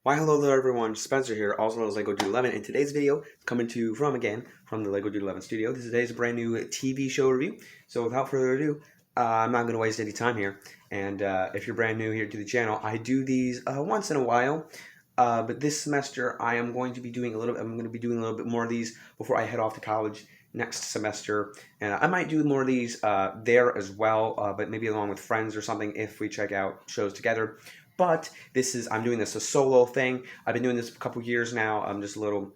Why hello there everyone, Spencer here, also known as Lego Dude 11. In today's video, coming to you from the Lego Dude 11 studio. This is today's brand new TV show review. So without further ado, I'm not going to waste any time here. And if you're brand new here to the channel, I do these once in a while. But this semester, I'm going to be doing a little bit more of these before I head off to college next semester. And I might do more of these there as well, but maybe along with friends or something if we check out shows together. But I'm doing this a solo thing. I've been doing this a couple years now. Just a little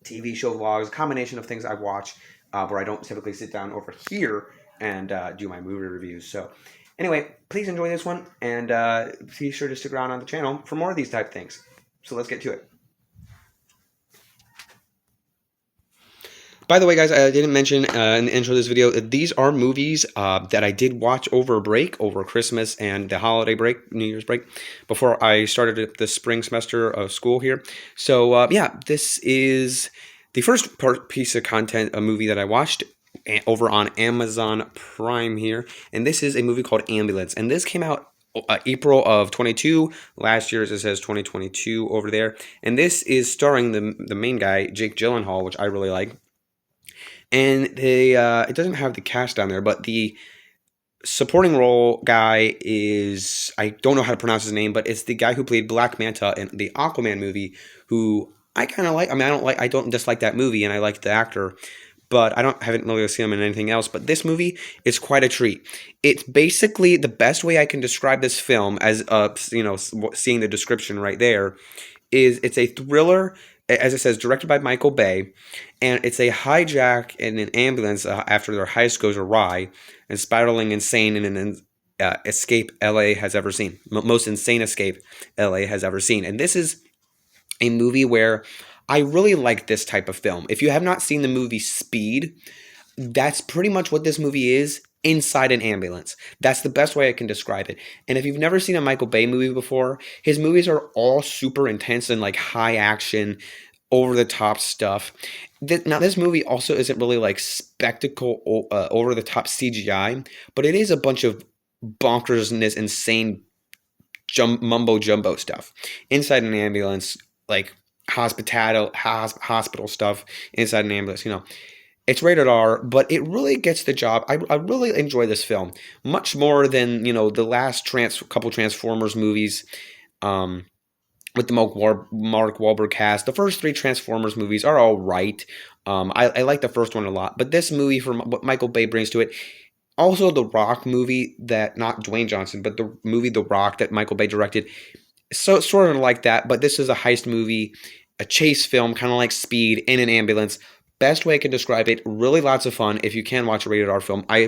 TV show vlogs, a combination of things I watch where I don't typically sit down over here and do my movie reviews. So anyway, please enjoy this one and be sure to stick around on the channel for more of these type things. So let's get to it. By the way, guys, I didn't mention in the intro of this video that these are movies that I did watch over break, over Christmas and the holiday break, New Year's break, before I started the spring semester of school here. So, yeah, this is the first piece of content, a movie that I watched over on Amazon Prime here. And this is a movie called Ambulance. And this came out April of 22. Last year, as it says 2022 over there. And this is starring the main guy, Jake Gyllenhaal, which I really like. And it doesn't have the cast down there, but the supporting role guy is, I don't know how to pronounce his name, but it's the guy who played Black Manta in the Aquaman movie, who I kind of like. I mean, I don't dislike that movie, and I like the actor, but haven't really seen him in anything else. But this movie is quite a treat. It's basically the best way I can describe this film, as seeing the description right there, is it's a thriller. As it says, directed by Michael Bay, and it's a hijack in an ambulance after their heist goes awry and spiraling insane in an escape LA has ever seen. Most insane escape LA has ever seen. And this is a movie where I really like this type of film. If you have not seen the movie Speed, that's pretty much what this movie is inside an ambulance. That's the best way I can describe it. And if you've never seen a Michael Bay movie before, his movies are all super intense and like high action, over the top stuff. Now this movie also isn't really like spectacle over the top CGI, but it is a bunch of bonkersness, insane mumbo jumbo stuff inside an ambulance, like hospital stuff inside an ambulance. It's rated R, but it really gets the job. I really enjoy this film much more than the last couple Transformers movies. With the Mark Wahlberg cast. The first three Transformers movies are all right. I like the first one a lot, but this movie, from what Michael Bay brings to it, also the Rock movie not Dwayne Johnson, but the movie The Rock that Michael Bay directed, so sort of like that, but this is a heist movie, a chase film, kind of like Speed, in an ambulance. Best way I can describe it, really lots of fun. If you can watch a rated R film, I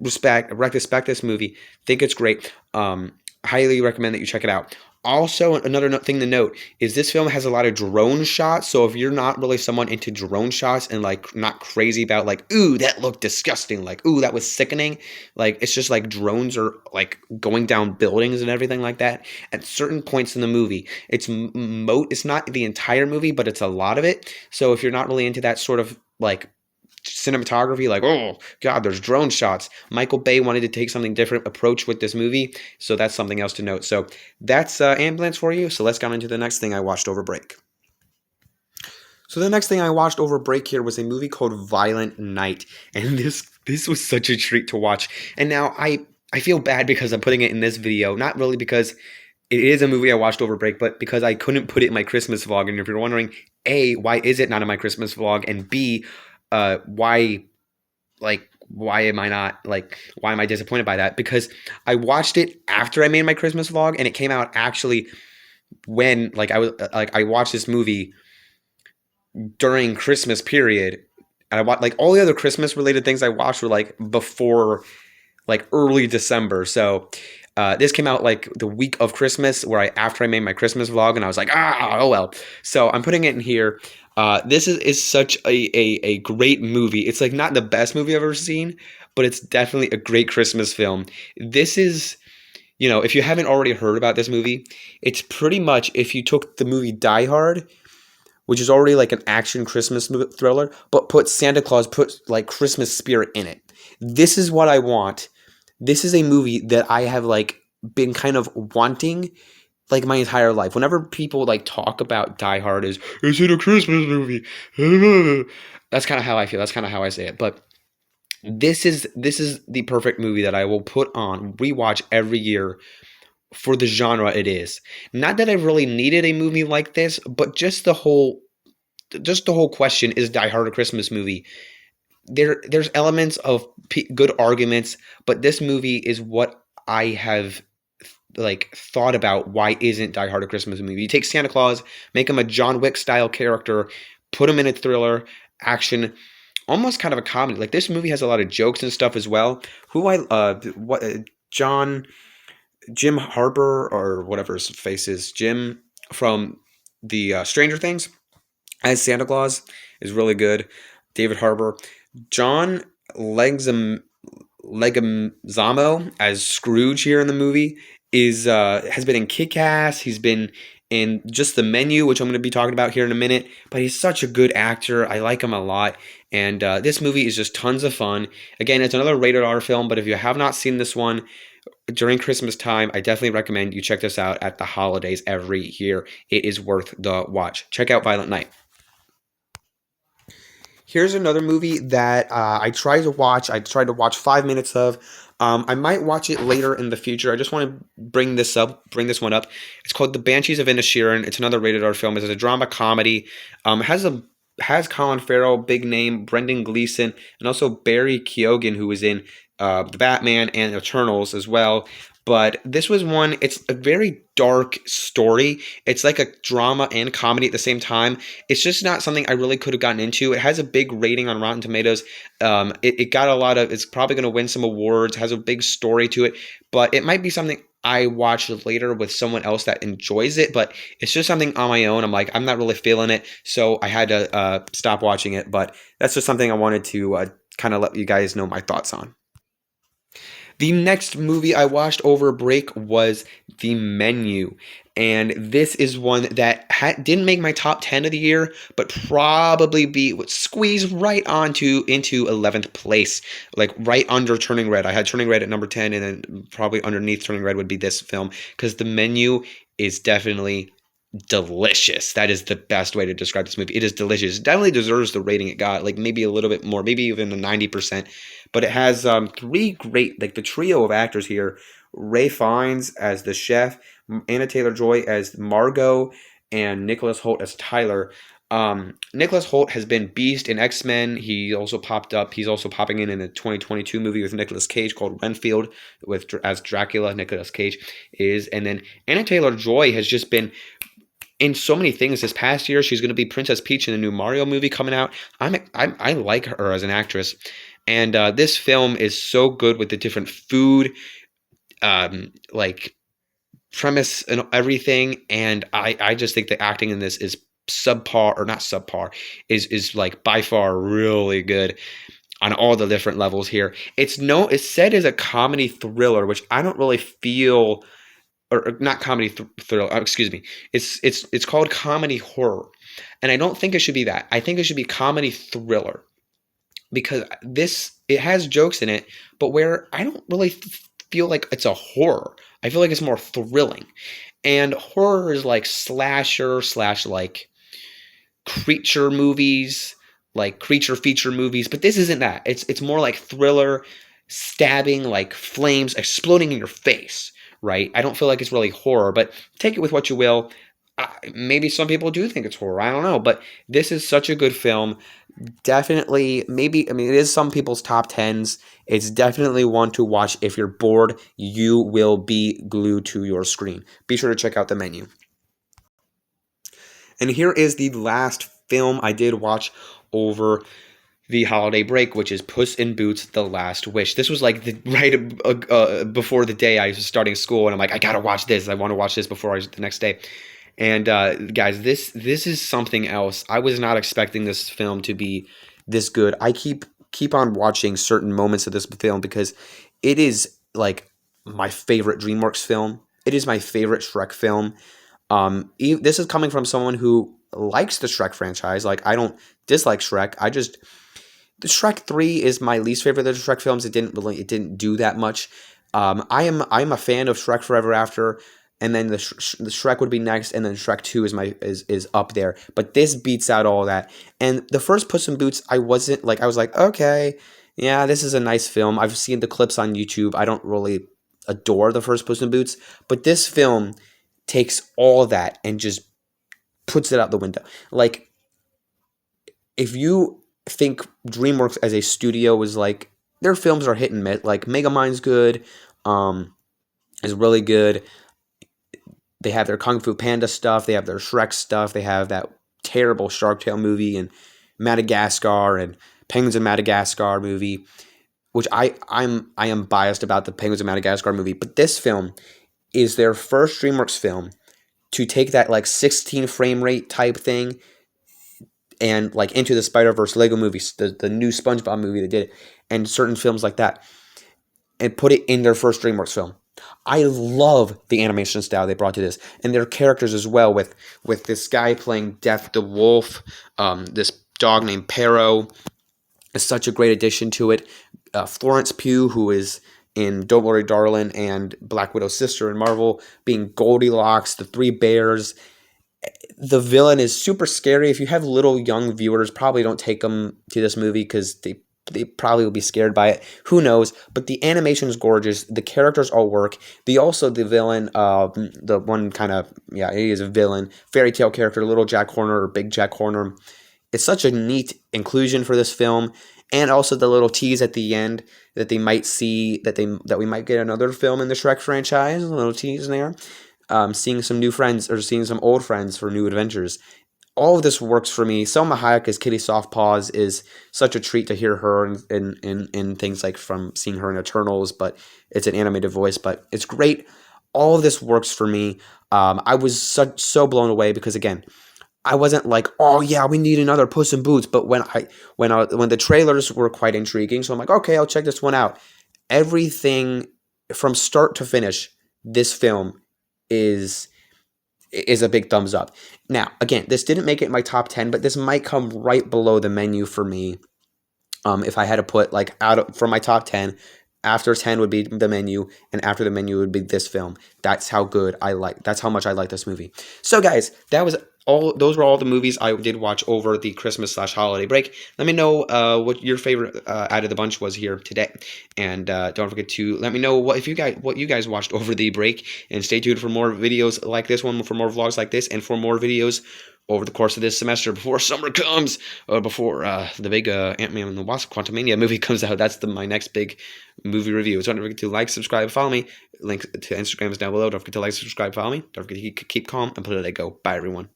respect this movie, think it's great. Highly recommend that you check it out. Also, another thing to note is this film has a lot of drone shots. So if you're not really someone into drone shots and like not crazy about like, ooh, that looked disgusting, like, ooh, that was sickening, like it's just like drones are like going down buildings and everything like that at certain points in the movie. It's not the entire movie, but it's a lot of it. So if you're not really into that sort of like cinematography, like, oh god, there's drone shots, Michael Bay wanted to take something different approach with this movie, so that's something else to note. So that's Ambulance for you. So let's go into the next thing I watched over break. So the next thing I watched over break here was a movie called Violent Night, and this was such a treat to watch. And now I feel bad because I'm putting it in this video, not really because it is a movie I watched over break, but because I couldn't put it in my Christmas vlog. And if you're wondering, A, why is it not in my Christmas vlog, and B, why am I disappointed by that? Because I watched it after I made my Christmas vlog, and it came out actually when I watched this movie during Christmas period, and I watched all the other Christmas related things I watched were like before early December. So this came out like the week of Christmas, after I made my Christmas vlog, and I was like, oh well. So I'm putting it in here. This is such a great movie. It's like not the best movie I've ever seen, but it's definitely a great Christmas film. This is, if you haven't already heard about this movie, it's pretty much if you took the movie Die Hard, which is already like an action Christmas thriller, but put like Christmas spirit in it. This is what I want. This is a movie that I have been kind of wanting like my entire life. Whenever people like talk about Die Hard as is it a Christmas movie? That's kind of how I feel. That's kind of how I say it. But this is the perfect movie that I will put on rewatch every year for the genre it is. Not that I really needed a movie like this, but just the whole question, is Die Hard a Christmas movie? There's elements of good arguments, but this movie is what I have like thought about. Why isn't Die Hard a Christmas movie? You take Santa Claus, make him a John Wick style character, put him in a thriller, action, almost kind of a comedy. Like this movie has a lot of jokes and stuff as well. Who I what John Jim Harper or whatever his face is, Jim from the Stranger Things as Santa Claus is really good. David Harbour, John Leguizamo as Scrooge here in the movie is has been in Kick-Ass. He's been in just The Menu, which I'm going to be talking about here in a minute. But he's such a good actor. I like him a lot. And this movie is just tons of fun. Again, it's another rated R film, but if you have not seen this one during Christmas time, I definitely recommend you check this out at the holidays every year. It is worth the watch. Check out Violent Night. Here's another movie that I tried to watch. I tried to watch 5 minutes of. I might watch it later in the future. I just want to bring this one up. It's called The Banshees of Inisherin. It's another rated R film. It's a drama comedy. Has Colin Farrell, big name, Brendan Gleeson, and also Barry Keoghan, who was in the Batman and Eternals as well. But this was one, it's a very dark story. It's like a drama and comedy at the same time. It's just not something I really could have gotten into. It has a big rating on Rotten Tomatoes. It got a lot of, it's probably going to win some awards, has a big story to it. But it might be something I watch later with someone else that enjoys it. But it's just something on my own. I'm like, I'm not really feeling it. So I had to stop watching it. But that's just something I wanted to kind of let you guys know my thoughts on. The next movie I watched over break was The Menu. And this is one that didn't make my top 10 of the year, but probably would squeeze right into 11th place, like right under Turning Red. I had Turning Red at number 10, and then probably underneath Turning Red would be this film, because The Menu is definitely delicious. That is the best way to describe this movie. It is delicious. It definitely deserves the rating it got, like maybe a little bit more, maybe even a 90%. But it has three great, like the trio of actors here: Ray Fiennes as the chef, Anna Taylor-Joy as Margot, and Nicholas Hoult as Tyler. Nicholas Hoult has been Beast in X-Men. He also popped up. He's also popping in a 2022 movie with Nicolas Cage called Renfield, as Dracula. Nicolas Cage is, and then Anna Taylor-Joy has just been in so many things this past year. She's going to be Princess Peach in the new Mario movie coming out. I like her as an actress, and this film is so good with the different food, like premise and everything. And I just think the acting in this is subpar, or not subpar, is like by far really good on all the different levels here. It's said as a comedy thriller, which I don't really feel. Or not comedy thriller. Excuse me. It's called comedy horror, and I don't think it should be that. I think it should be comedy thriller, because it has jokes in it, but where I don't really feel like it's a horror. I feel like it's more thrilling, and horror is like slasher / like creature movies, like creature feature movies. But this isn't that. It's more like thriller, stabbing, like flames exploding in your face. Right? I don't feel like it's really horror, but take it with what you will. Maybe some people do think it's horror. I don't know, but this is such a good film. Definitely, maybe, I mean, it is some people's top 10s. It's definitely one to watch. If you're bored, you will be glued to your screen. Be sure to check out The Menu. And here is the last film I did watch over the holiday break, which is Puss in Boots: The Last Wish. This was like right before the day I was starting school, and I'm like, I gotta watch this. I want to watch this before the next day. And guys, this is something else. I was not expecting this film to be this good. I keep on watching certain moments of this film because it is like my favorite DreamWorks film. It is my favorite Shrek film. This is coming from someone who likes the Shrek franchise. Like, I don't dislike Shrek. The Shrek 3 is my least favorite of the Shrek films. It didn't do that much. I'm a fan of Shrek Forever After, and then the Shrek would be next, and then Shrek 2 is up there. But this beats out all that. And the first Puss in Boots, I was like, okay, yeah, this is a nice film. I've seen the clips on YouTube. I don't really adore the first Puss in Boots, but this film takes all that and just puts it out the window. Like, if you think DreamWorks as a studio is like, their films are hit and miss. Like Megamind's good, is really good. They have their Kung Fu Panda stuff. They have their Shrek stuff. They have that terrible Shark Tale movie and Madagascar and Penguins of Madagascar movie, which I am biased about the Penguins of Madagascar movie. But this film is their first DreamWorks film to take that like 16 frame rate type thing and like Into the Spider-Verse Lego movies, the new SpongeBob movie they did, and certain films like that, and put it in their first DreamWorks film. I love the animation style they brought to this, and their characters as well, with this guy playing Death the Wolf, this dog named Pero is such a great addition to it. Florence Pugh, who is in Don't Worry Darling and Black Widow's sister in Marvel, being Goldilocks, the three bears. The villain is super scary. If you have little young viewers, probably don't take them to this movie because they probably will be scared by it. Who knows? But the animation is gorgeous. The characters all work. The villain, the one kind of, yeah, he is a villain, fairy tale character, Little Jack Horner or Big Jack Horner. It's such a neat inclusion for this film. And also the little tease at the end that they might see, that we might get another film in the Shrek franchise. A little tease there. Seeing some new friends or seeing some old friends for new adventures. All of this works for me. Selma Hayek as Kitty Softpaws is such a treat to hear her in things like from seeing her in Eternals, but it's an animated voice, but it's great. All of this works for me. I was so blown away because, again, I wasn't like, oh yeah, we need another Puss in Boots, but when the trailers were quite intriguing, so I'm like, okay, I'll check this one out. Everything from start to finish, this film is a big thumbs up. Now, again, this didn't make it in my top 10, but this might come right below the menu for me. If I had to put like from my top 10, after 10 would be the menu, and after the menu would be this film. That's how much I like this movie. So guys, those were all the movies I did watch over the Christmas/holiday break. Let me know what your favorite out of the bunch was here today, and don't forget to let me know what you guys watched over the break. And stay tuned for more videos like this one, for more vlogs like this, and for more videos over the course of this semester before summer comes, or before the big Ant-Man and the Wasp Quantumania movie comes out. That's my next big movie review. So don't forget to like, subscribe, follow me. Link to Instagram is down below. Don't forget to like, subscribe, follow me. Don't forget to keep calm and put it at go. Bye, everyone.